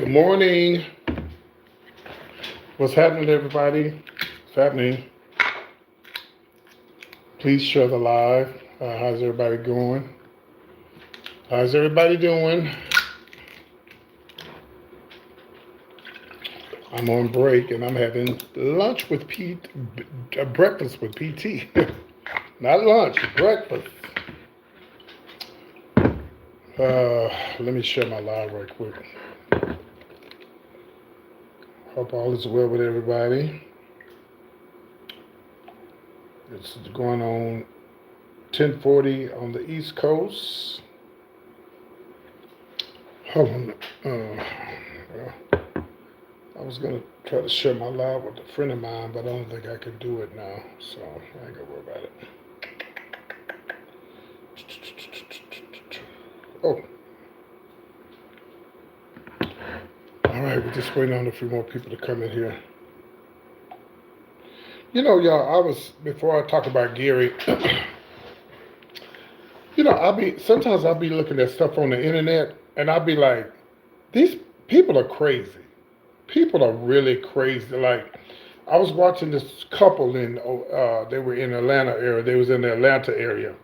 Good morning. What's happening, everybody? What's happening? Please share the live. How's everybody going? How's everybody doing? I'm on break and I'm having lunch with Pete, breakfast with PT. Not lunch, breakfast. Let me share my live right quick. Hope all is well with everybody. It's going on 10:40 on the East Coast. Hold on. I was going to try to share my live with a friend of mine, but I don't think I can do it now. So I ain't going to worry about it. Oh. All right, we're just waiting on a few more people to come in here. You know, y'all, before I talk about Gary, sometimes I'll be looking at stuff on the internet and I'll be like, these people are crazy. People are really crazy. Like, I was watching this couple they were in Atlanta area. They was in the Atlanta area.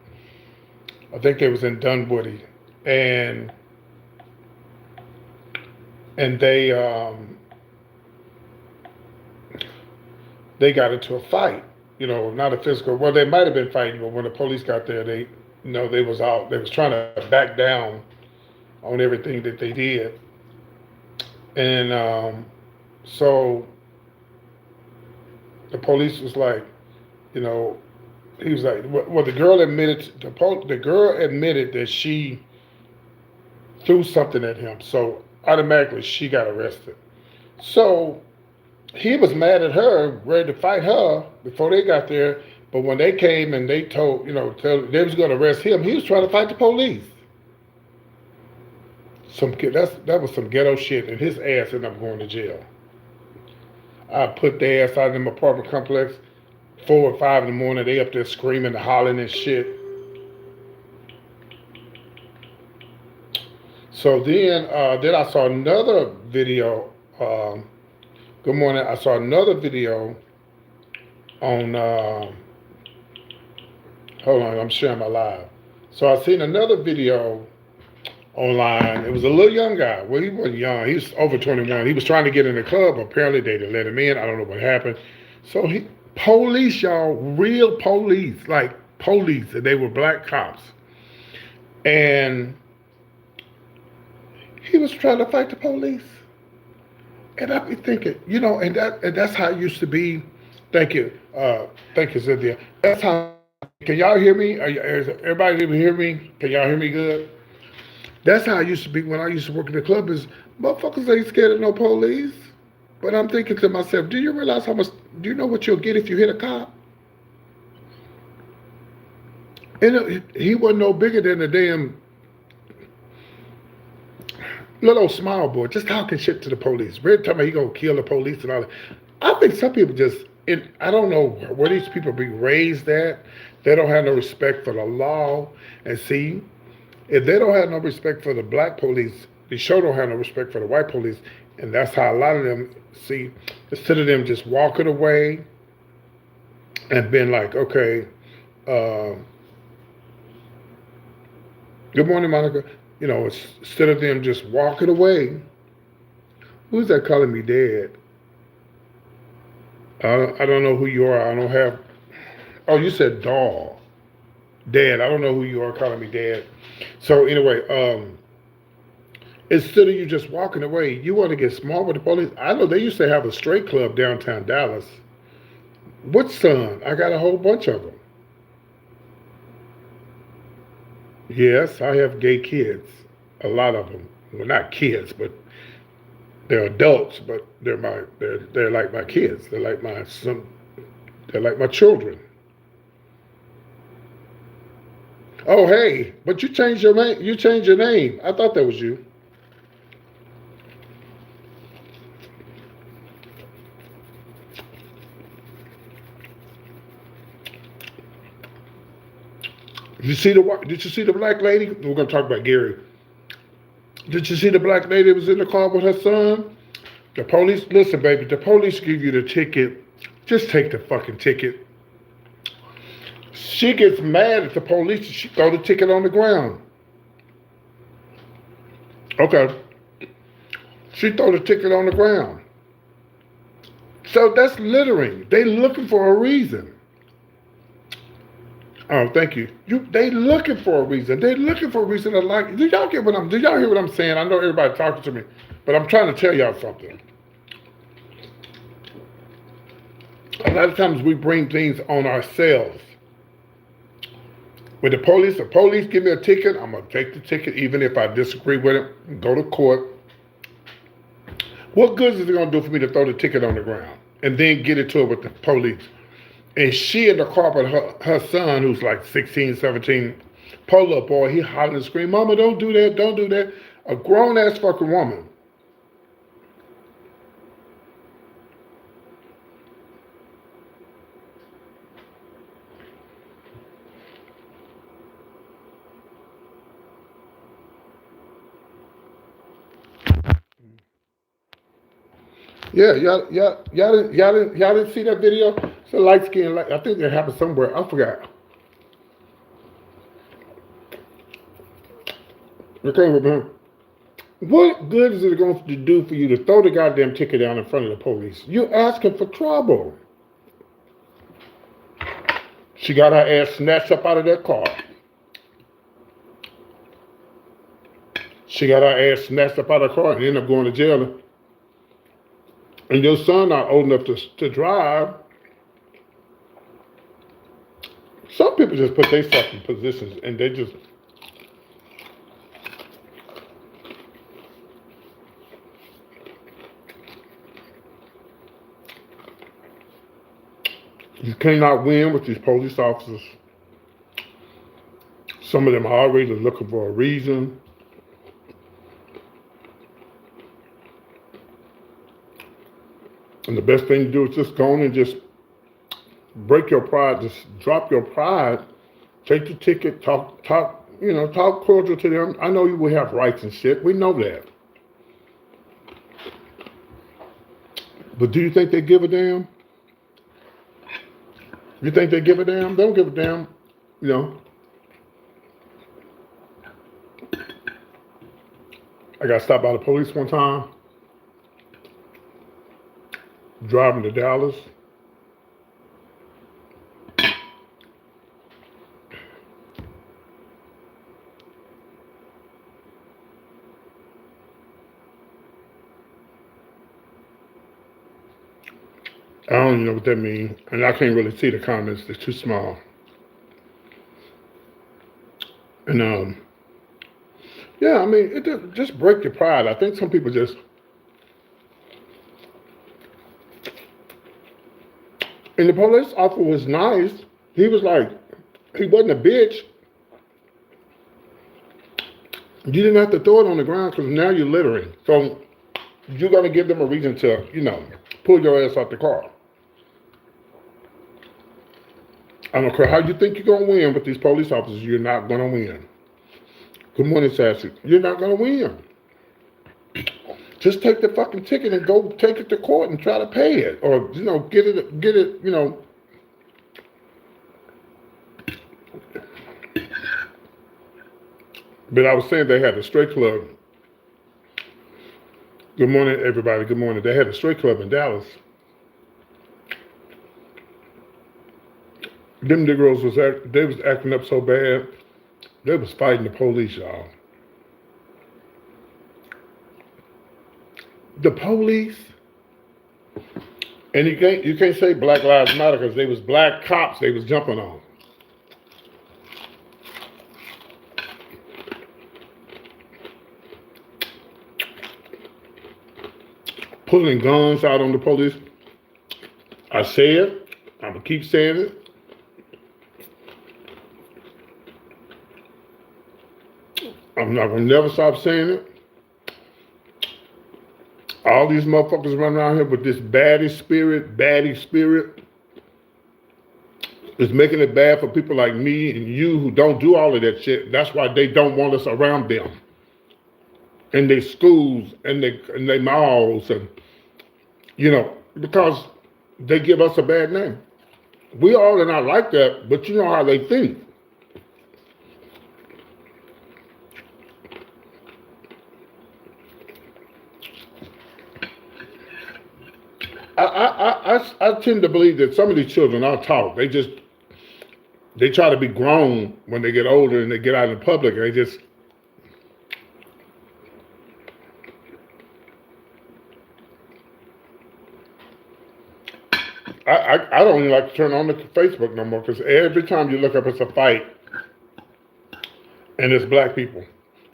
I think they was in Dunwoody. And they got into a fight, not a physical. Well, they might have been fighting, but when the police got there, they was trying to back down on everything that they did. And so the police was like, he was like, well, the girl admitted that she threw something at him. So automatically she got arrested. So he was mad at her, ready to fight her before they got there. But when they came and they told, they was going to arrest him, he was trying to fight the police. That was some ghetto shit, and his ass ended up going to jail. I put their ass out in them apartment complex, 4 or 5 in the morning. They up there screaming and hollering and shit. So then I saw another video. Good morning. I saw another video on. Hold on, I'm sharing my live. So I seen another video online. It was a little young guy. Well, he wasn't young. He was over 21. He was trying to get in the club. Apparently, they didn't let him in. I don't know what happened. So police, y'all, real police, like police, and they were black cops. And he was trying to fight the police. And I be thinking, and that's how it used to be. Thank you, Cynthia. That's how. Can y'all hear me? Is everybody able to hear me? Can y'all hear me good? That's how it used to be when I used to work in the club. Is motherfuckers ain't scared of no police. But I'm thinking to myself, do you realize how much? Do you know what you'll get if you hit a cop? And he wasn't no bigger than a damn little old small boy, just talking shit to the police. Every time he gonna kill the police and all that. I think some people I don't know where these people be raised at. They don't have no respect for the law. And see, if they don't have no respect for the black police, they sure don't have no respect for the white police. And that's how a lot of them see, instead of them just walking away and being like, okay, good morning, Monica. Instead of them just walking away, who's that calling me dad? I don't know who you are. I don't have. Oh, you said doll. Dad. I don't know who you are calling me dad. So anyway, instead of you just walking away, you want to get smart with the police. I know they used to have a straight club downtown Dallas. Which son? I got a whole bunch of them. Yes, I have gay kids. A lot of them. Well, not kids, but they're adults. But they're like my kids. They're like my son. They're like my children. Oh, hey! But you changed your name. You changed your name. I thought that was you. Did you see the black lady? We're gonna talk about Gary. Did you see the black lady that was in the car with her son? The police, listen, baby, the police give you the ticket. Just take the fucking ticket. She gets mad at the police and she throw the ticket on the ground. Okay. She throw the ticket on the ground. So that's littering. They looking for a reason. Oh, thank you. They looking for a reason. They looking for a reason to like. Do y'all hear what I'm saying? I know everybody talking to me, but I'm trying to tell y'all something. A lot of times we bring things on ourselves. With the police give me a ticket, I'm gonna take the ticket even if I disagree with it, go to court. What good is it gonna do for me to throw the ticket on the ground and then get into it with the police? And she in the car with her son, who's like 16, 17, polo boy, he hollering and screaming, "Mama, don't do that, don't do that." A grown-ass fucking woman. Yeah, y'all didn't see that video? It's a light skin, I think that happened somewhere. I forgot. Okay, remember. What good is it going to do for you to throw the goddamn ticket down in front of the police? You're asking for trouble. She got her ass snatched up out of that car. She got her ass snatched up out of the car and ended up going to jail. And your son not old enough to drive. Some people just put themselves in positions and they just... You cannot win with these police officers. Some of them are already looking for a reason. And the best thing to do is just go on and just break your pride, just drop your pride, take the ticket, talk cordial to them. I know you will have rights and shit. We know that. But do you think they give a damn? You think they give a damn? They don't give a damn, I got stopped by the police one time, driving to Dallas. I don't even know what that means, and I can't really see the comments. They're too small. And yeah, I mean, it just break your pride. I think some people just... And the police officer was nice. He was like, he wasn't a bitch. You didn't have to throw it on the ground because now you're littering. So you're going to give them a reason to, pull your ass out the car. I don't care how you think you're going to win with these police officers, you're not going to win. Good morning, Sassy. You're not going to win. Just take the fucking ticket and go take it to court and try to pay it. Or, get it, But I was saying they had a straight club. Good morning, everybody. Good morning. They had a straight club in Dallas. Them Negroes was acting up so bad, they was fighting the police, y'all. The police, and you can't say Black Lives Matter because they was black cops they was jumping on. Pulling guns out on the police. I say it, I'm gonna keep saying it. I'm not gonna never stop saying it. All these motherfuckers running around here with this baddie spirit is making it bad for people like me and you who don't do all of that shit. That's why they don't want us around them. in their schools and their malls, and because they give us a bad name. We all are not like that, but you know how they think. I tend to believe that some of these children are taught. They try to be grown when they get older and they get out in public, and they just I don't even like to turn on the Facebook no more, because every time you look up, it's a fight, and it's black people.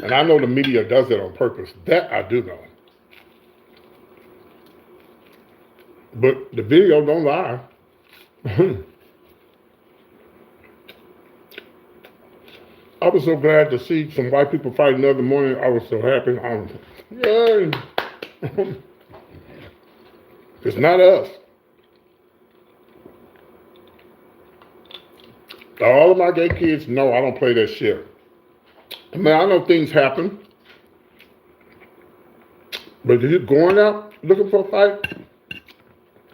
And I know the media does it on purpose. That I do know. But the video don't lie. I was so glad to see some white people fighting the other morning. I was so happy. Yay! It's not us. All of my gay kids know I don't play that shit. I mean, I know things happen, but if you're going out looking for a fight,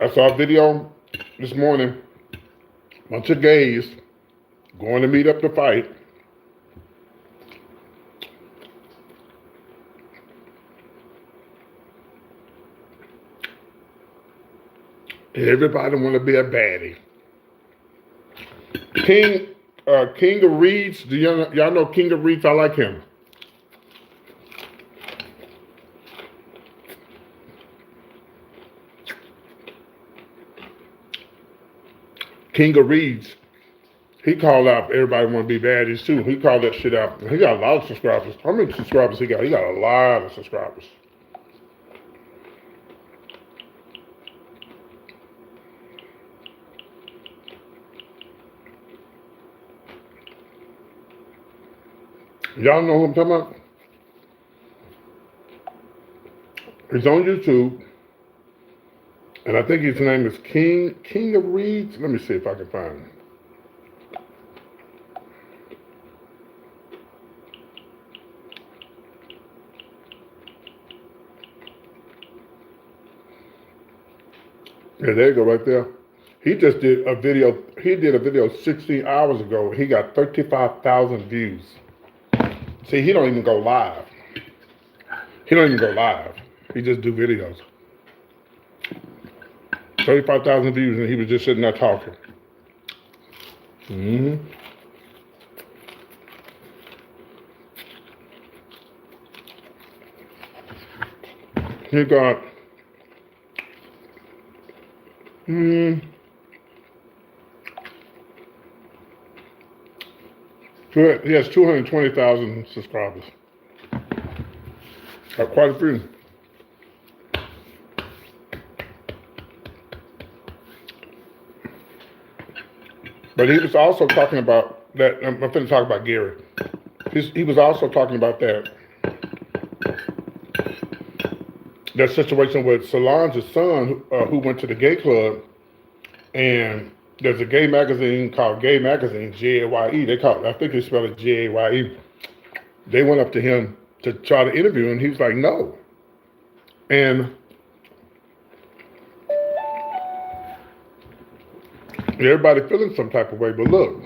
I saw a video this morning, a bunch of gays going to meet up to fight. Everybody want to be a baddie. King of Reeds. Do y'all know King of Reeds? I like him. King of Reeds. He called out everybody want to be baddies too. He called that shit out. He got a lot of subscribers. How many subscribers he got? He got a lot of subscribers. Y'all know who I'm talking about? He's on YouTube, and I think his name is King of Reeds. Let me see if I can find him. Yeah, there you go, right there. He just did a video. He did a video 16 hours ago. He got 35,000 views. See, he don't even go live. He don't even go live. He just do videos. 35,000 views, and he was just sitting there talking. Mm-hmm. He got he has 220,000 subscribers. Quite a few. But he was also talking about that. I'm going to talk about Gary. He was also talking about that situation with Solange's son, who went to the gay club, and there's a gay magazine called Gay Magazine, G-A-Y-E. I think they spell it G-A-Y-E. They went up to him to try to interview him. He was like, no. And everybody feeling some type of way, but look.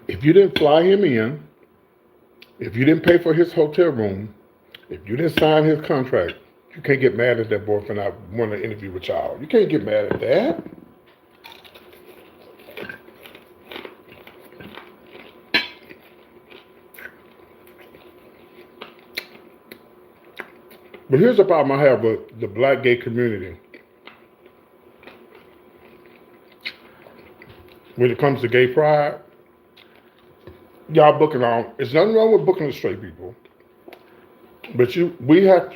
If you didn't fly him in, if you didn't pay for his hotel room, if you didn't sign his contract, you can't get mad at that boy for not wanting to interview with y'all. You can't get mad at that. But here's the problem I have with the black gay community. When it comes to gay pride, y'all booking on. There's nothing wrong with booking the straight people, but we have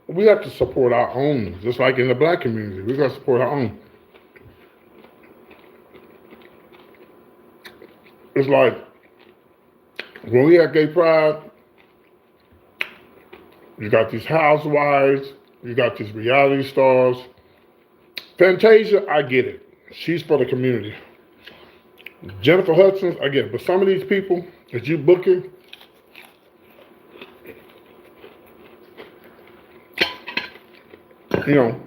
to support our own. Just like in the black community, we got to support our own. It's like when we have gay pride, you got these housewives, you got these reality stars, Fantasia, I get it. She's for the community. Jennifer Hudson, I get it. But some of these people that you booking, you know,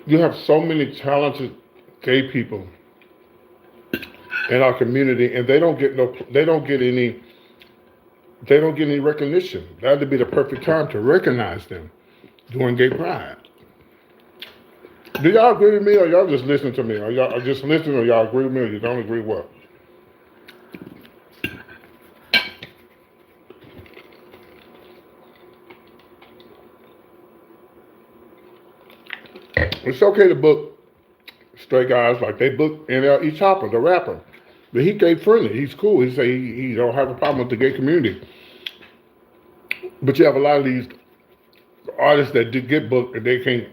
you have so many talented gay people in our community, and they don't get any recognition. That'd be the perfect time to recognize them during Gay Pride. Do y'all agree with me, or y'all just listen to me? Or y'all just listen, or y'all agree with me, or you don't agree with what? It's okay to book straight guys like they book NLE Chopper, the rapper. But he gay friendly. He's cool. He say he don't have a problem with the gay community. But you have a lot of these artists that do get booked and they can't.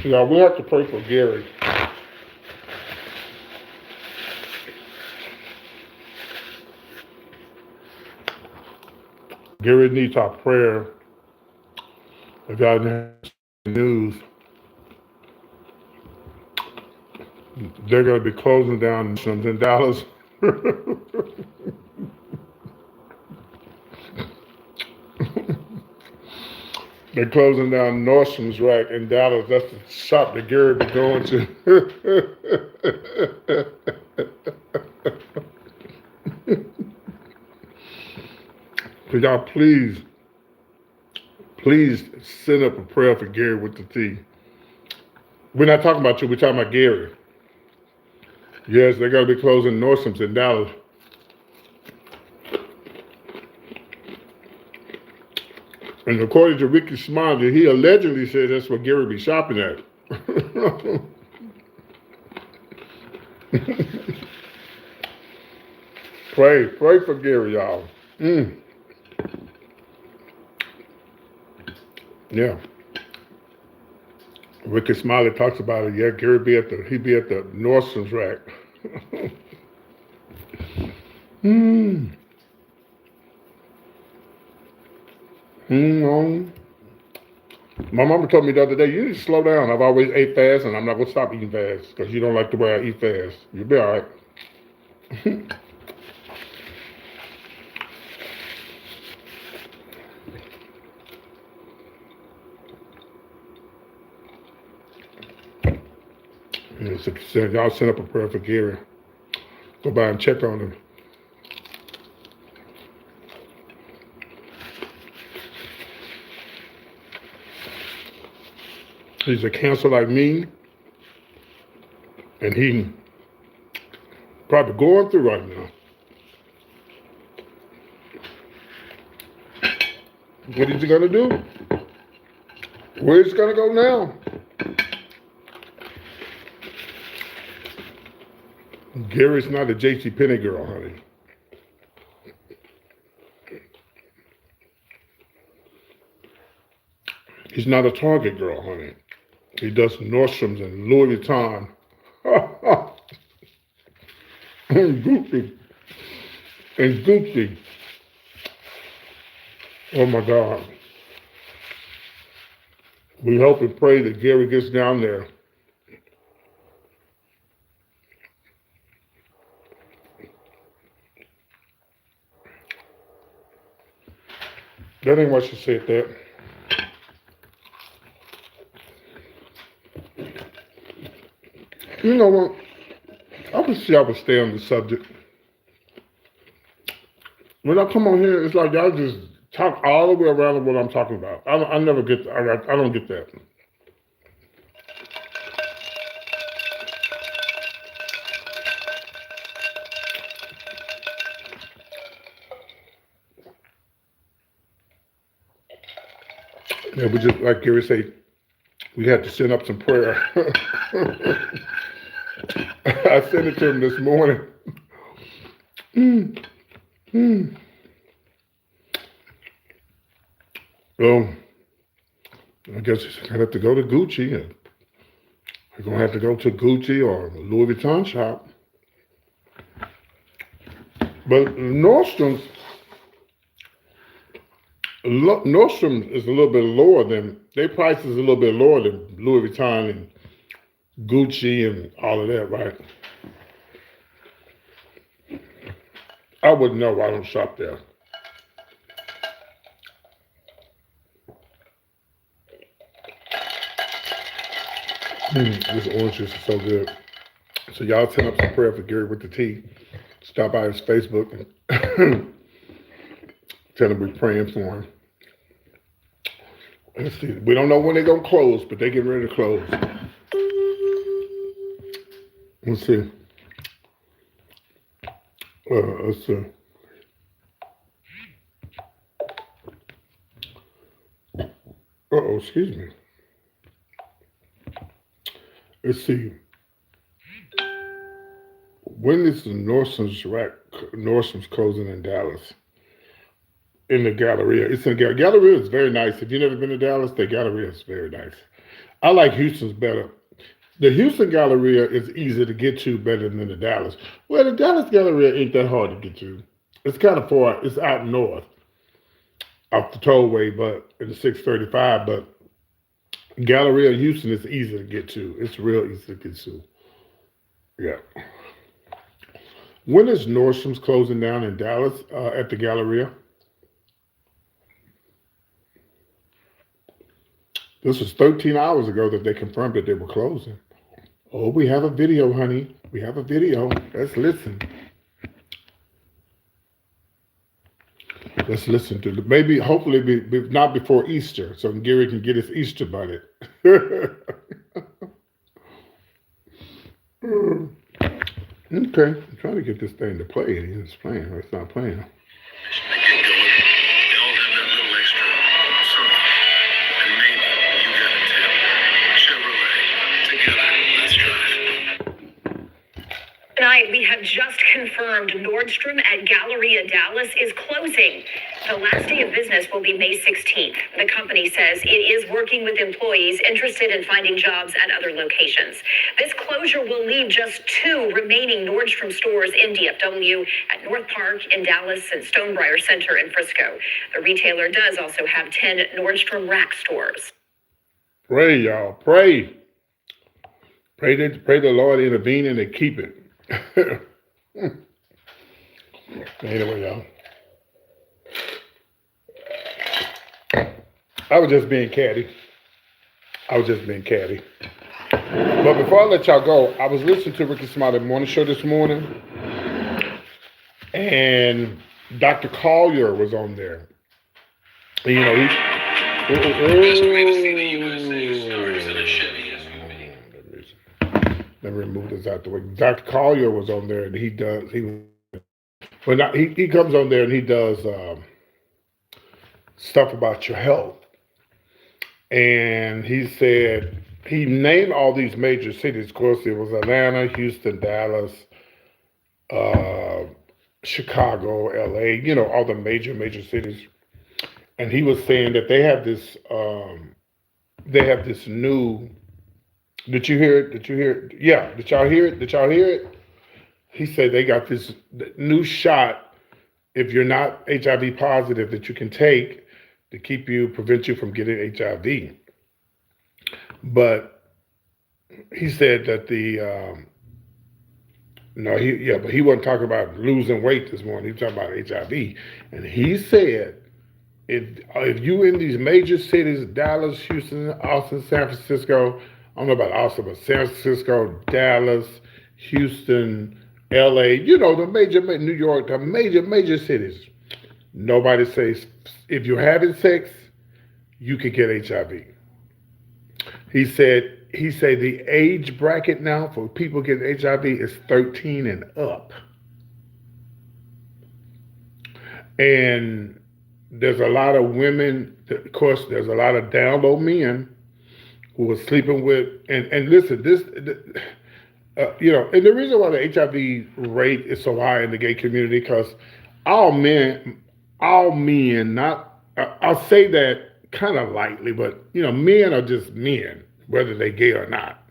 You know, we have to pray for Gary. Gary needs our prayer. If y'all know the news, they're going to be closing down Nordstrom's in Dallas. They're closing down Nordstrom's rack in Dallas. That's the shop that Gary be going to. So y'all please send up a prayer for Gary with the T. We're not talking about you, we're talking about Gary. Yes, they're going to be closing Nordstrom's in Dallas. And according to Ricky Smiley, he allegedly said that's what Gary be shopping at. Pray for Gary, y'all. Yeah. Ricky Smiley talks about it. Yeah, Gary he'd be at the Nordstrom's rack. My mama told me the other day, you need to slow down. I've always ate fast, and I'm not going to stop eating fast because you don't like the way I eat fast. You'll be all right. So y'all send up a prayer for Gary. Go by and check on him. He's a cancer like me, and he probably going through right now. What is he gonna do? Where's he gonna go now? Gary's not a J.C. Penney girl, honey. He's not a Target girl, honey. He does Nordstrom's and Louis Vuitton. And Gucci. Oh my God. We hope and pray that Gary gets down there. That ain't what she said that. You know what? I wish y'all would stay on the subject. When I come on here, it's like y'all just talk all the way around what I'm talking about. I never get. I don't get that. Yeah, we just like Gary say, we had to send up some prayer. I sent it to him this morning. So I guess he's gonna have to go to Gucci. We're gonna have to go to Gucci or Louis Vuitton shop. But Nordstrom is a little bit lower than, their price is a little bit lower than Louis Vuitton and Gucci and all of that, right? I wouldn't know. I don't shop there. This orange juice is so good. So y'all send up some prayer for Gary with the tea. Stop by his Facebook and tell him we're praying for him. Let's see. We don't know when they're gonna close, but they getting ready to close. Let's see. Let's see. Excuse me. Let's see. When is the Nordstrom's closing in Dallas? In the Galleria. It's in Galleria is very nice. If you've never been to Dallas, the Galleria is very nice. I like Houston's better. The Houston Galleria is easy to get to better than the Dallas. Well, the Dallas Galleria ain't that hard to get to. It's kind of far. It's out north, off the tollway, but in the 635. But Galleria Houston is easy to get to. It's real easy to get to. Yeah. When is Nordstrom's closing down in Dallas at the Galleria? This was 13 hours ago that they confirmed that they were closing. Oh, we have a video, honey. We have a video. Let's listen. Let's listen to it. Maybe, hopefully, not before Easter, so Gary can get his Easter bunny. Okay, I'm trying to get this thing to play. It's playing. It's not playing. Tonight, we have just confirmed Nordstrom at Galleria Dallas is closing. The last day of business will be May 16th. The company says it is working with employees interested in finding jobs at other locations. This closure will leave just 2 remaining Nordstrom stores in DFW at North Park in Dallas and Stonebriar Center in Frisco. The retailer does also have 10 Nordstrom Rack stores. Pray, y'all. Pray. Pray the Lord intervene and to keep it. Anyway, y'all. I was just being catty. But before I let y'all go, I was listening to Ricky Smiley Morning Show this morning, and Dr. Collier was on there. And, you know, let me remove this out the way. Dr. Collier was on there, and he comes on there and he does stuff about your health. And he said, he named all these major cities. Of course, it was Atlanta, Houston, Dallas, Chicago, LA, you know, all the major cities. And he was saying that they have this new, did you hear it? Yeah, did y'all hear it? He said they got this new shot, if you're not HIV positive, that you can take to prevent you from getting HIV. But he said that but he wasn't talking about losing weight this morning. He was talking about HIV. And he said, if you in these major cities, Dallas, Houston, Austin, San Francisco, I don't know about Austin, but San Francisco, Dallas, Houston, LA, you know, the major, New York, the major cities. Nobody says, if you're having sex, you could get HIV. He said the age bracket now for people getting HIV is 13 and up. And there's a lot of women, of course, there's a lot of down low men who are sleeping with, and listen, you know, and the reason why the HIV rate is so high in the gay community, because all men, not, I'll say that kind of lightly, but, you know, men are just men, whether they gay or not.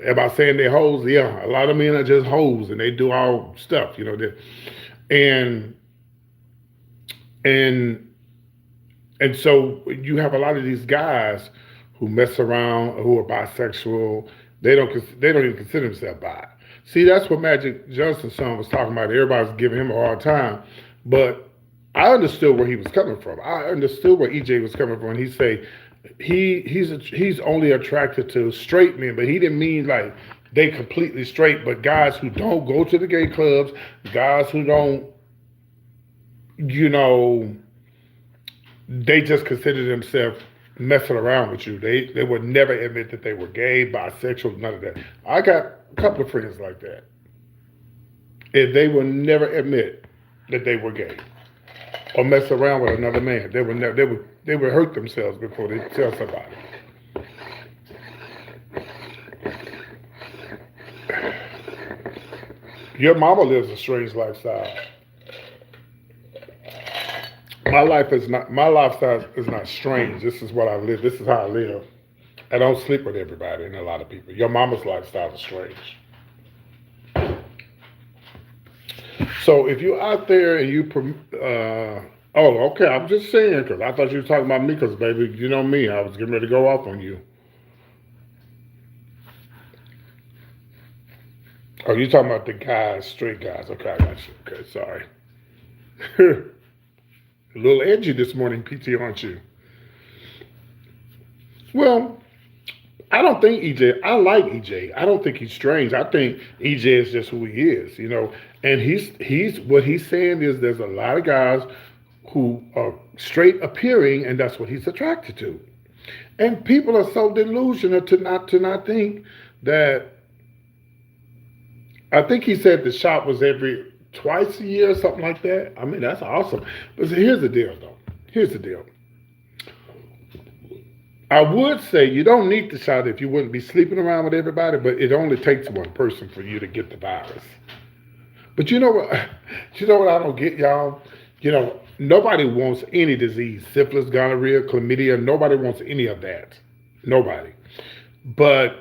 Am I saying they're hoes? Yeah, a lot of men are just hoes, and they do all stuff, you know. And and and so you have a lot of these guys who mess around, who are bisexual. They don't even consider themselves bi. See, that's what Magic Johnson's son was talking about. Everybody's giving him a hard time, but I understood where he was coming from. I understood where EJ was coming from. He say he's only attracted to straight men, but he didn't mean like they completely straight, but guys who don't go to the gay clubs, guys who don't, you know, they just consider themselves messing around with you. They would never admit that they were gay, bisexual, none of that. I got a couple of friends like that. And they will never admit that they were gay or mess around with another man. They would hurt themselves before they tell somebody. Your mama lives a strange lifestyle. My lifestyle is not strange. This is what I live. This is how I live. I don't sleep with everybody and a lot of people. Your mama's lifestyle is strange. So if you're out there and oh, okay, I'm just saying, because I thought you were talking about me, because baby, you know me, I was getting ready to go off on you. Oh, you talking about the guys, straight guys. Okay, I got you. Okay, sorry. A little edgy this morning, PT, aren't you? Well, I don't think EJ, I like EJ. I don't think he's strange. I think EJ is just who he is, you know. And he's what he's saying is there's a lot of guys who are straight appearing, and that's what he's attracted to. And people are so delusional to not think that. I think he said the shop was every twice a year or something like that. I mean, that's awesome. But here's the deal, though. Here's the deal. I would say you don't need the shot if you wouldn't be sleeping around with everybody, but it only takes one person for you to get the virus. But you know what? You know what I don't get, y'all? You know, nobody wants any disease. Syphilis, gonorrhea, chlamydia. Nobody wants any of that. Nobody. But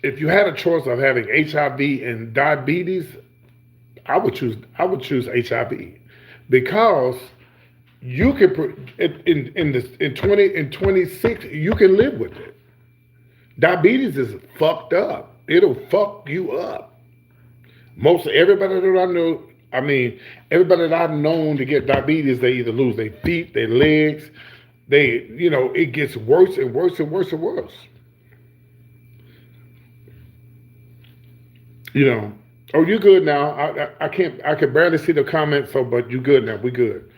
if you had a choice of having HIV and diabetes, I would choose HIV, because you can in 26 you can live with it. Diabetes is fucked up. It'll fuck you up. Most everybody that I know, I mean, everybody that I've known to get diabetes, they either lose their feet, their legs, it gets worse and worse and worse and worse. You know, oh, you good now. I can barely see the comments, but you good now. We good.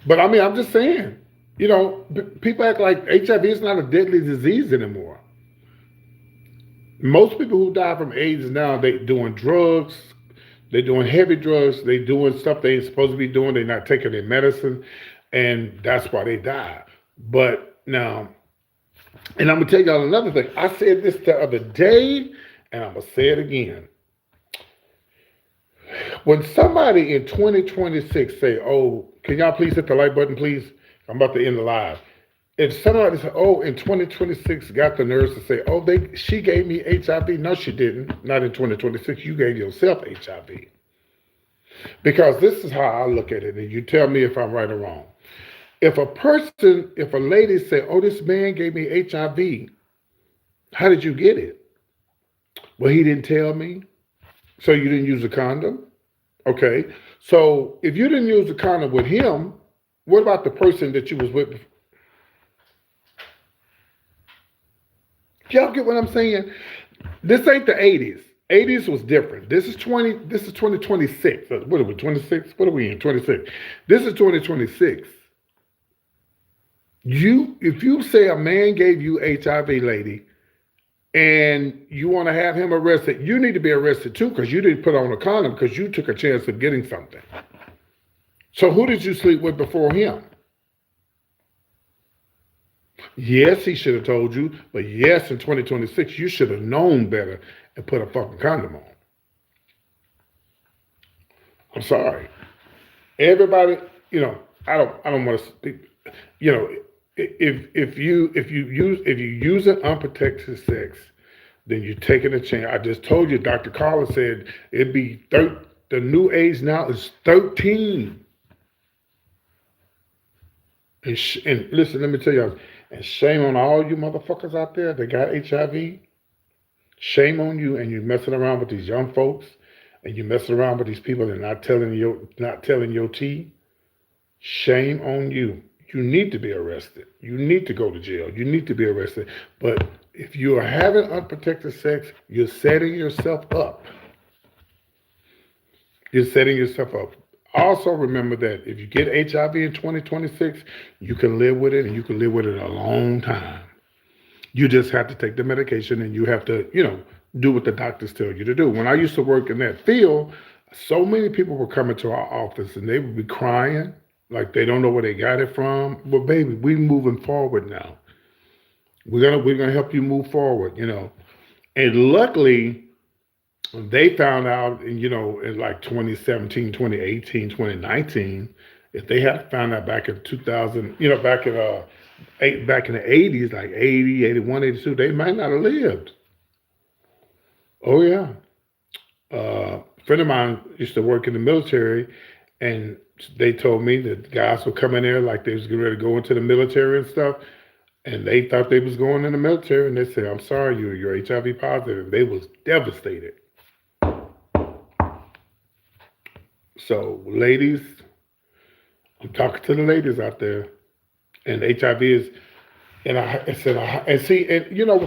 But I mean, I'm just saying, you know, people act like HIV is not a deadly disease anymore. Most people who die from AIDS now, they doing drugs, they doing heavy drugs, they doing stuff they ain't supposed to be doing, they're not taking their medicine, and that's why they die. But now, and I'm gonna tell y'all another thing. I said this the other day, and I'm gonna say it again. When somebody in 2026 say, oh, can y'all please hit the like button, please? I'm about to end the live. If somebody said, oh, in 2026 got the nerves to say, oh, she gave me HIV. No, she didn't. Not in 2026. You gave yourself HIV. Because this is how I look at it, and you tell me if I'm right or wrong. If a lady say, oh, this man gave me HIV, how did you get it? Well, he didn't tell me. So you didn't use a condom? Okay. So if you didn't use a condom with him, what about the person that you was with? Y'all get what I'm saying? This ain't the 80s. 80s was different. This is 2026. What are we, 26? What are we in? 26. This is 2026. If you say a man gave you HIV, lady, and you want to have him arrested, you need to be arrested too, because you didn't put on a condom, because you took a chance of getting something. So who did you sleep with before him? Yes, he should have told you, but yes, in 2026, you should have known better and put a fucking condom on. I'm sorry. Everybody, I don't want to speak, if you use an unprotected sex, then you're taking a chance. I just told you, Dr. Carla said it'd be the new age now is 13. And listen, let me tell y'all, and shame on all you motherfuckers out there that got HIV. Shame on you, and you messing around with these young folks, and you messing around with these people that are not telling your tea. Shame on you. You need to be arrested. You need to go to jail. You need to be arrested. But if you are having unprotected sex, you're setting yourself up. You're setting yourself up. Also remember that if you get HIV in 2026, you can live with it, and you can live with it a long time. You just have to take the medication, and you have to, do what the doctors tell you to do. When I used to work in that field, so many people were coming to our office, and they would be crying like they don't know where they got it from. Well, baby, we're moving forward now. We're gonna help you move forward, And luckily, they found out, in like 2017, 2018, 2019, if they had found out back in 2000, back in the 80s, like 80, 81, 82, they might not have lived. Oh yeah. A friend of mine used to work in the military, and they told me that guys would come in there like they was getting ready to go into the military and stuff, and they thought they was going in the military, and they said, "I'm sorry, you're HIV positive." They was devastated. So, ladies, I'm talking to the ladies out there, and HIV is, when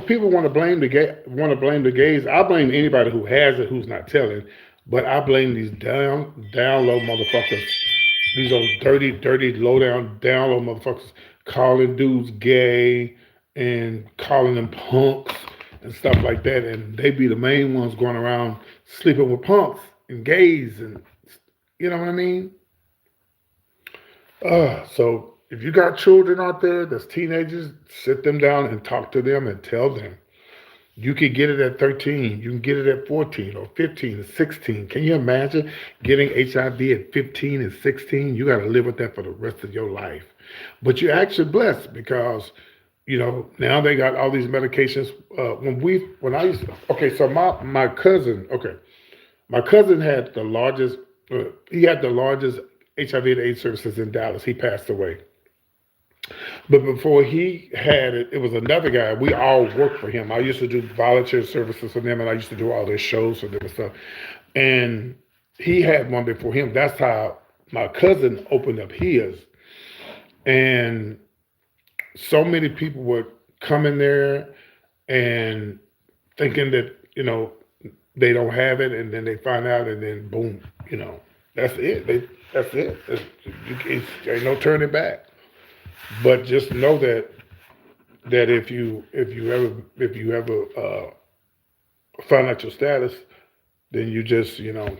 people want to blame the gays, I blame anybody who has it who's not telling, but I blame these down low motherfuckers, these old dirty low down low motherfuckers calling dudes gay and calling them punks and stuff like that, and they be the main ones going around sleeping with punks and gays, and you know what I mean? So if you got children out there that's teenagers, sit them down and talk to them and tell them. You can get it at 13. You can get it at 14 or 15 or 16. Can you imagine getting HIV at 15 and 16? You got to live with that for the rest of your life. But you're actually blessed because, now they got all these medications. So my cousin had the largest, HIV and AIDS services in Dallas. He passed away. But before he had it, it was another guy. We all worked for him. I used to do volunteer services for them, and I used to do all their shows for them and stuff. And he had one before him. That's how my cousin opened up his. And so many people would come in there and thinking that, they don't have it, and then they find out, and then boom, that's it. That's it. Ain't no turning back. But just know that if you ever find out your status, then you just and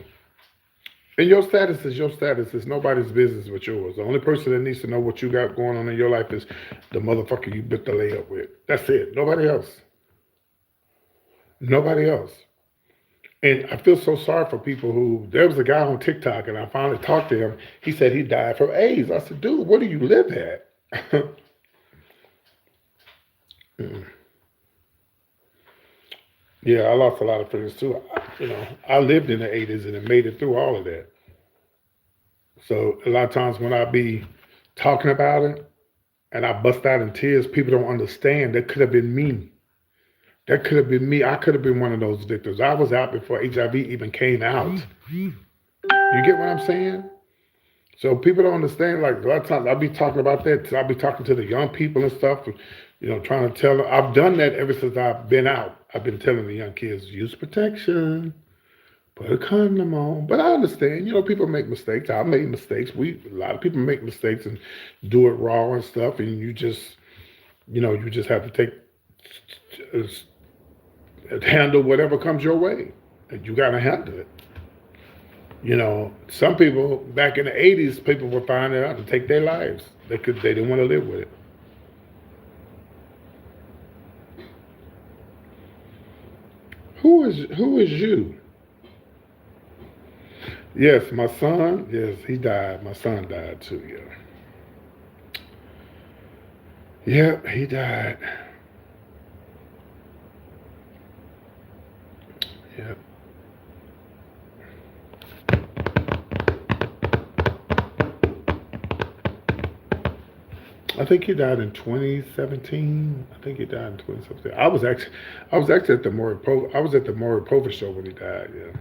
your status is your status. It's nobody's business but yours. The only person that needs to know what you got going on in your life is the motherfucker you bit the layup with. That's it. Nobody else. Nobody else. And I feel so sorry for people there was a guy on TikTok, and I finally talked to him. He said he died from AIDS. I said, dude, where do you live at? Yeah, I lost a lot of friends too. I lived in the 80s and made it through all of that. So a lot of times when I be talking about it and I bust out in tears, people don't understand. That could have been me. That could have been me. I could have been one of those victims. I was out before HIV even came out. You get what I'm saying? So people don't understand. Like a lot of times I'll be talking about that. I'll be talking to the young people and stuff, trying to tell them. I've done that ever since I've been out. I've been telling the young kids, use protection, put a condom on. But I understand, people make mistakes. I made mistakes. A lot of people make mistakes and do it raw and stuff. And you just have to handle whatever comes your way. And you got to handle it. Some people back in the 80s, people were finding out to take their lives. They didn't want to live with it. Who is you? Yes, my son. Yes, he died. My son died too. Yeah. Yeah, he died. Yeah. I think he died in 2017. I think he died in 2017. I was actually at the I was at the Maury Povich show when he died. Yeah.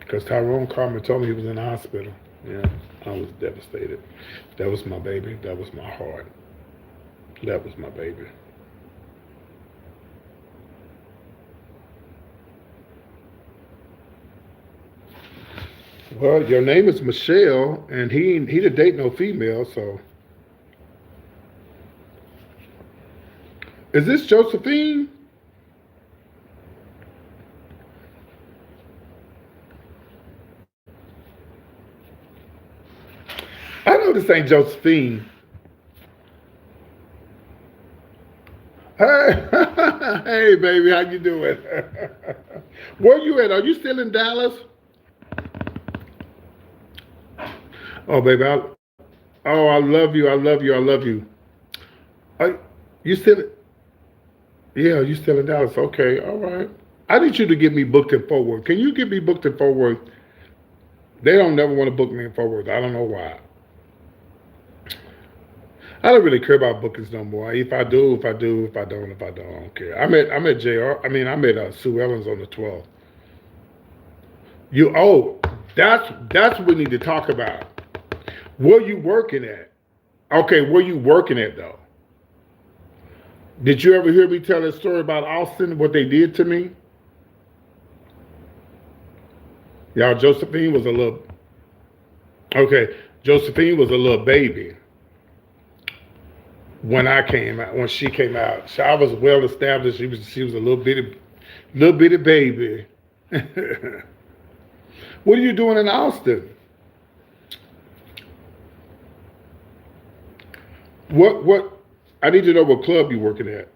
Because Tyrone Carmen told me he was in the hospital. Yeah, I was devastated. That was my baby. That was my heart. That was my baby. Well, your name is Michelle, and he didn't date no female. So, is this Josephine? I know this ain't Josephine. Hey, hey, baby, how you doing? Where you at? Are you still in Dallas? Oh, baby, oh, I love you. I love you. I love you. Are you still? Yeah, you still in Dallas? Okay, all right. I need you to get me booked in Fort Worth. Can you get me booked in Fort Worth? They don't never want to book me in Fort Worth. I don't know why. I don't really care about bookings no more. If I do, if I do, if I don't, if I don't, I don't care. I'm at JR. I mean, I'm at Sue Ellen's on the 12th. That's what we need to talk about. Where you working at? Okay, where you working at though? Did you ever hear me tell a story about Austin? What they did to me? Y'all, Josephine was a little. Okay, Josephine was a little baby when I came out. When she came out, so I was well established. She was a little bitty baby. What are you doing in Austin? What? I need to know what club you working at.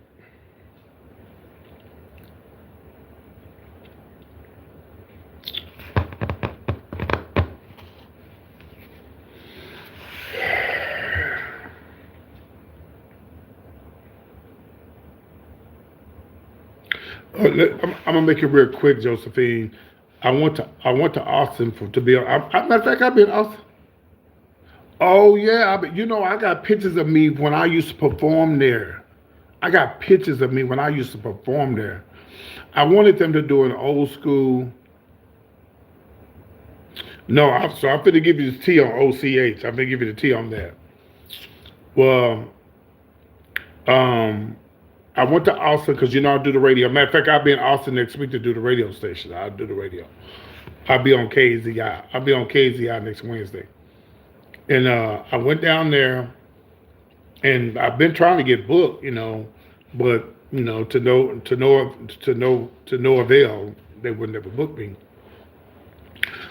I'm gonna make it real quick, Josephine. I went to Austin to be. Matter of fact, I've been Austin. Oh yeah, I got pictures of me when I used to perform there. I got pictures of me when I used to perform there. I wanted them to do an old school. No, so I'm finna give you the T on OCH. I'm finna give you the T on that. Well, um, I went to Austin because I do the radio. Matter of fact, I'll be in Austin next week to do the radio station. I'll do the radio. I'll be on KZI. I'll be on KZI next Wednesday. And I went down there, and I've been trying to get booked, but to no avail. They would never book me.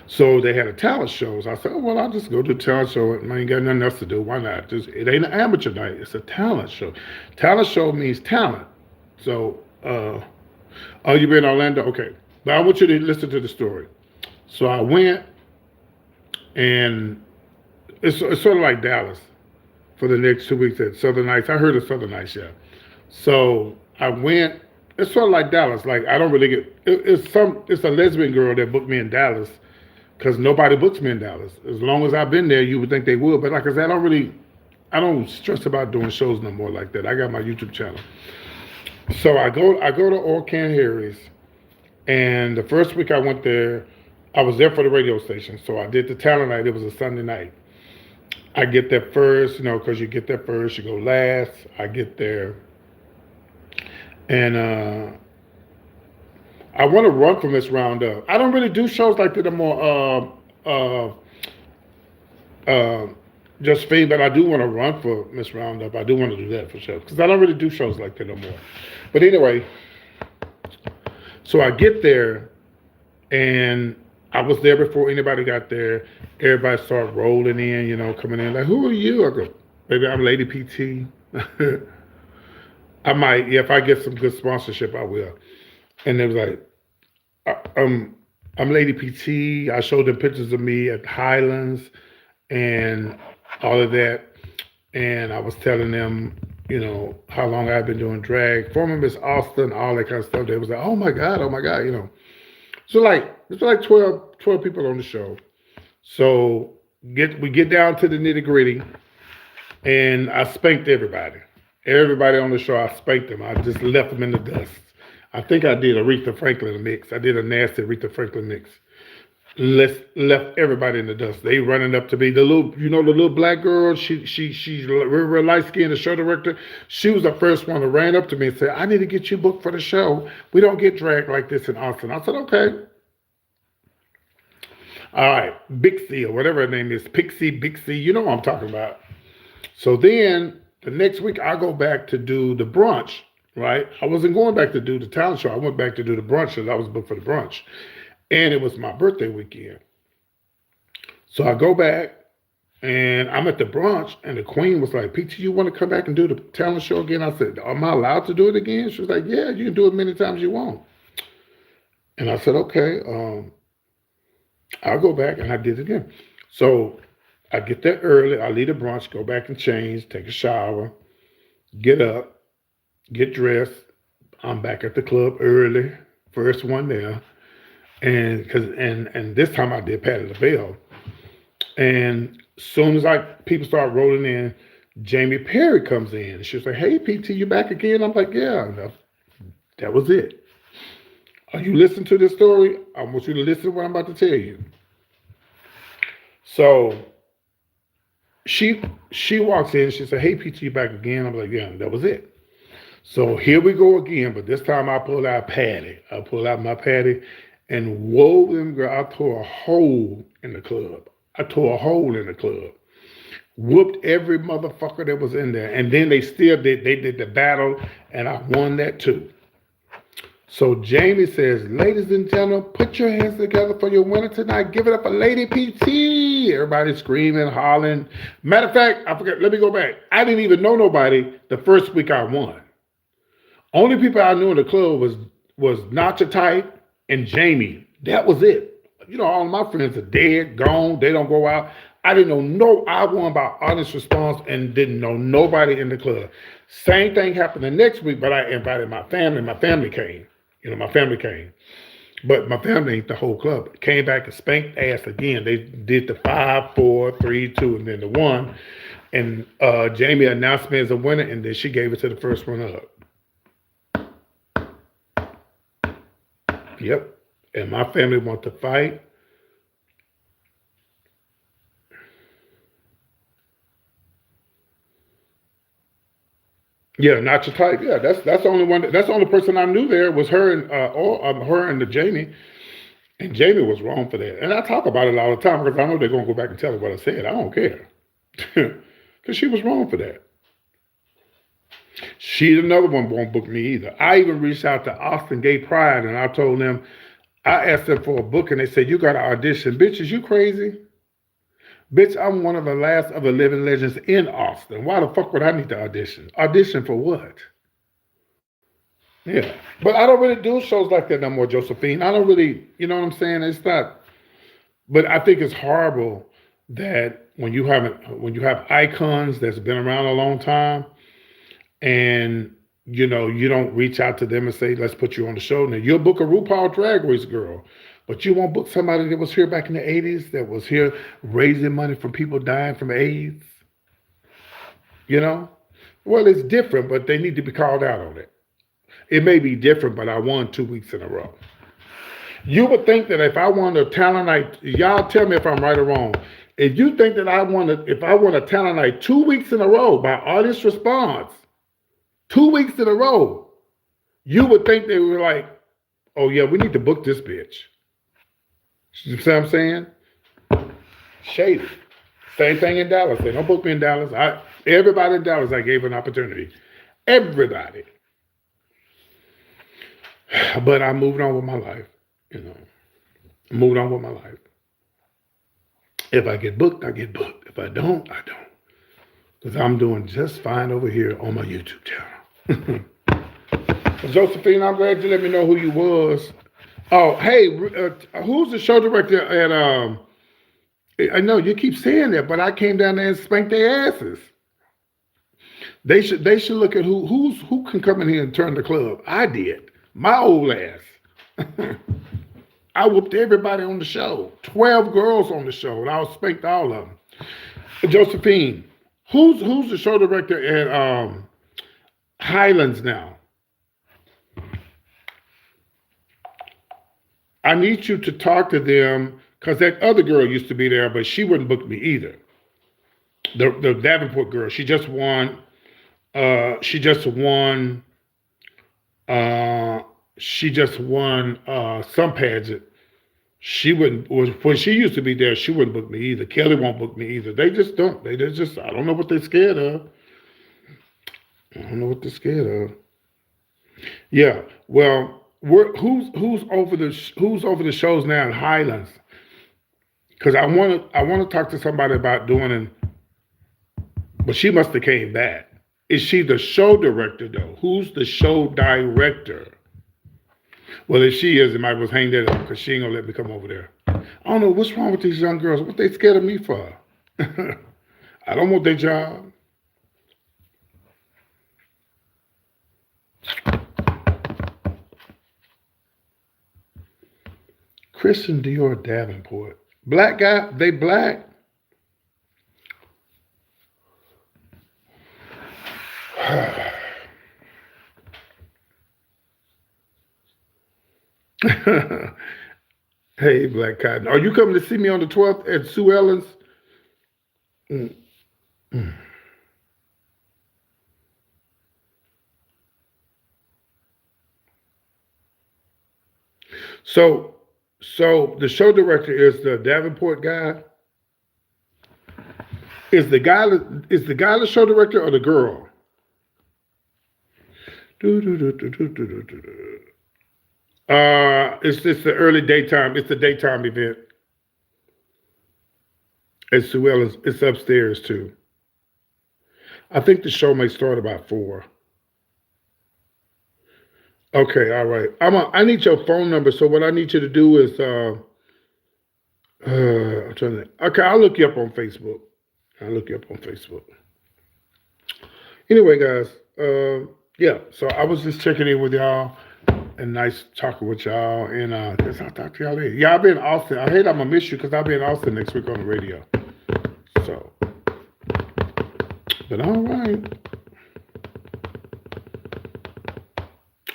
So they had a talent show. So I said, oh, well, I'll just go to the talent show. I ain't got nothing else to do. Why not? It ain't an amateur night. It's a talent show. Talent show means talent. So, oh, you been in Orlando? Okay. But I want you to listen to the story. So I went, and it's sort of like Dallas for the next 2 weeks at Southern Nights. I heard of Southern Nights, yeah. So I went. It's sort of like Dallas. Like I don't really get. It's a lesbian girl that booked me in Dallas because nobody books me in Dallas. As long as I've been there, you would think they would. But like I said, I don't stress about doing shows no more like that. I got my YouTube channel. So I go to Orcan Harry's, and the first week I went there, I was there for the radio station. So I did the talent night. It was a Sunday night. I get there first, because you get there first, you go last. I get there, and I want to run from this roundup. I don't really do shows like that anymore. Just fame, but I do want to run for Miss Roundup. I do want to do that for sure because I don't really do shows like that no more. But anyway, so I get there, and I was there before anybody got there. Everybody started rolling in, coming in like, "Who are you?" I go, "Baby, I'm Lady PT." I might, if I get some good sponsorship, I will. And they was like, I'm Lady PT. I showed them pictures of me at Highlands and all of that. And I was telling them, how long I've been doing drag. Former Miss Austin, all that kind of stuff. They was like, oh my God. So like, it's like 12 people on the show. So we get down to the nitty gritty, and I spanked everybody. Everybody on the show, I spanked them. I just left them in the dust. I think I did Aretha Franklin mix. I did a nasty Aretha Franklin mix. Left everybody in the dust. They running up to me. The little black girl. She's real light skinned. The show director. She was the first one that ran up to me and said, "I need to get you booked for the show. We don't get dragged like this in Austin." I said, "Okay." All right, Bixie or whatever her name is, Bixie. You know what I'm talking about. So then the next week I go back to do the brunch. Right, I wasn't going back to do the talent show. I went back to do the brunch because I was booked for the brunch. And it was my birthday weekend. So I go back and I'm at the brunch and the queen was like, "PT, you want to come back and do the talent show again?" I said, "Am I allowed to do it again?" She was like, "Yeah, you can do it many times you want." And I said, "Okay, I'll go back," and I did it again. So I get there early. I leave the brunch, go back and change, take a shower, get up, get dressed. I'm back at the club early, first one there. And this time I did Patty LaBelle. And as soon as people start rolling in, Jamie Perry comes in. She was like, "Hey, PT, you back again?" I'm like, "Yeah." That was it. Are you listening to this story? I want you to listen to what I'm about to tell you. So she walks in. She said, "Hey, PT, you back again?" I'm like, "Yeah." That was it. So here we go again. But this time I pull out Patty. I pull out my Patty. And whoa, them girl, I tore a hole in the club. Whooped every motherfucker that was in there. And then they did the battle, and I won that too. So Jamie says, "Ladies and gentlemen, put your hands together for your winner tonight. Give it up for Lady PT." Everybody screaming, hollering. Matter of fact, I forgot, let me go back. I didn't even know nobody the first week I won. Only people I knew in the club was Nacha Type and Jamie. That was it. All of my friends are dead, gone. They don't go out. I didn't know. I won by honest response and didn't know nobody in the club. Same thing happened the next week, but I invited my family. My family came. My family came. But my family ain't the whole club. Came back and spanked ass again. They did the 5, 4, 3, 2, and then the 1. And Jamie announced me as a winner, and then she gave it to the first one up. Yep. And my family want to fight. Yeah, not your type. Yeah, that's the only one. That's the only person I knew there was her and the Jamie. And Jamie was wrong for that. And I talk about it all the time because I know they're gonna go back and tell her what I said. I don't care. Because she was wrong for that. She another one won't book me either. I even reached out to Austin Gay Pride and I told them, I asked them for a book and they said, "You got to audition." Bitch, is you crazy? Bitch, I'm one of the last of the living legends in Austin. Why the fuck would I need to audition? Audition for what? Yeah. But I don't really do shows like that no more, Josephine. I don't really, you know what I'm saying? It's not, but I think it's horrible that when you have icons that's been around a long time and you don't reach out to them and say, "Let's put you on the show." Now you'll book a RuPaul Drag Race girl, but you won't book somebody that was here back in the 80s, that was here raising money from people dying from AIDS. Well, it's different, but they need to be called out on it. It may be different, but I won 2 weeks in a row. You would think that if I won a talent night, y'all tell me if I'm right or wrong. If you think that if I won a talent night 2 weeks in a row by audience response, 2 weeks in a row, you would think they were like, "Oh yeah, we need to book this bitch." You see what I'm saying? Shady. Same thing in Dallas. They don't book me in Dallas. Everybody in Dallas, I gave an opportunity. Everybody. But I moved on with my life. Moved on with my life. If I get booked, I get booked. If I don't, I don't. Because I'm doing just fine over here on my YouTube channel. Josephine, I'm glad you let me know who you was. Oh, hey, who's the show director at, I know you keep saying that, but I came down there and spanked their asses. They should look at who can come in here and turn the club. I did. My old ass. I whooped everybody on the show. 12 girls on the show, and I spanked all of them. Josephine, who's the show director at Highlands now? I need you to talk to them because that other girl used to be there, but she wouldn't book me either. The Davenport girl, she just won. She just won some pageant. She wouldn't. When she used to be there, she wouldn't book me either. Kelly won't book me either. They just don't. They just. I don't know what they're scared of. I don't know what they're scared of. Yeah. Well, who's over the shows now in Highlands? Because I want to talk to somebody about doing it. But she must have came back. Is she the show director though? Who's the show director? Well, if she is, it might as well hang that up because she ain't gonna let me come over there. I don't know what's wrong with these young girls. What they scared of me for? I don't want their job. Christian Dior Davenport. Black guy, they black. Hey, Black Cotton. Are you coming to see me on the 12th at Sue Ellen's? So the show director is the Davenport guy. Is the guy the show director or the girl? It's just the early daytime. It's the daytime event. At Sue Ellen's. It's upstairs too. I think the show may start about 4. Okay, all right. I need your phone number. So what I need you to do is I'm trying to. Okay, I'll look you up on Facebook. Anyway, guys. Yeah. So I was just checking in with y'all, and nice talking with y'all. And I guess I'll talk to y'all later. Yeah, I'll be in Austin. I hate I'm gonna miss you because I'll be in Austin next week on the radio. So, but all right.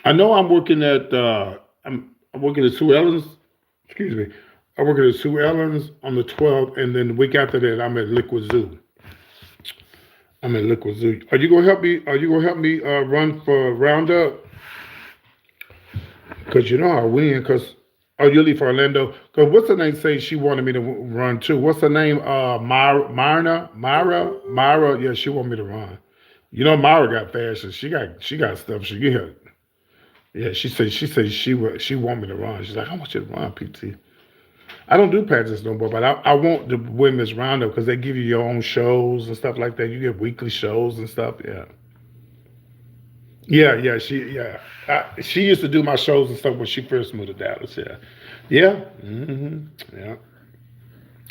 I know I'm working at I'm working at Sue Ellen's. Excuse me. I'm working at Sue Ellen's on the 12th, and then the week after that, I'm at Liquid Zoo. Are you gonna help me? Are you gonna help me run for Roundup? Because you know I win. Because you leave for Orlando. Because what's her name? Say she wanted me to run too. What's her name? Myra. Yeah, she wanted me to run. You know, Myra got fashion. She got stuff. She get. Yeah, she said she want me to run. She's like, I want you to run, PT. I don't do pageants no more, but I want the women's roundup because they give you your own shows and stuff like that. You get weekly shows and stuff. Yeah. She used to do my shows and stuff when she first moved to Dallas. Yeah.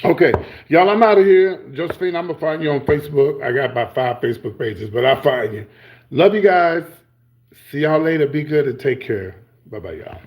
Okay, y'all, I'm out of here. Josephine, I'm gonna find you on Facebook. I got about 5 Facebook pages, but I'll find you. Love you guys. See y'all later. Be good and take care. Bye-bye, y'all.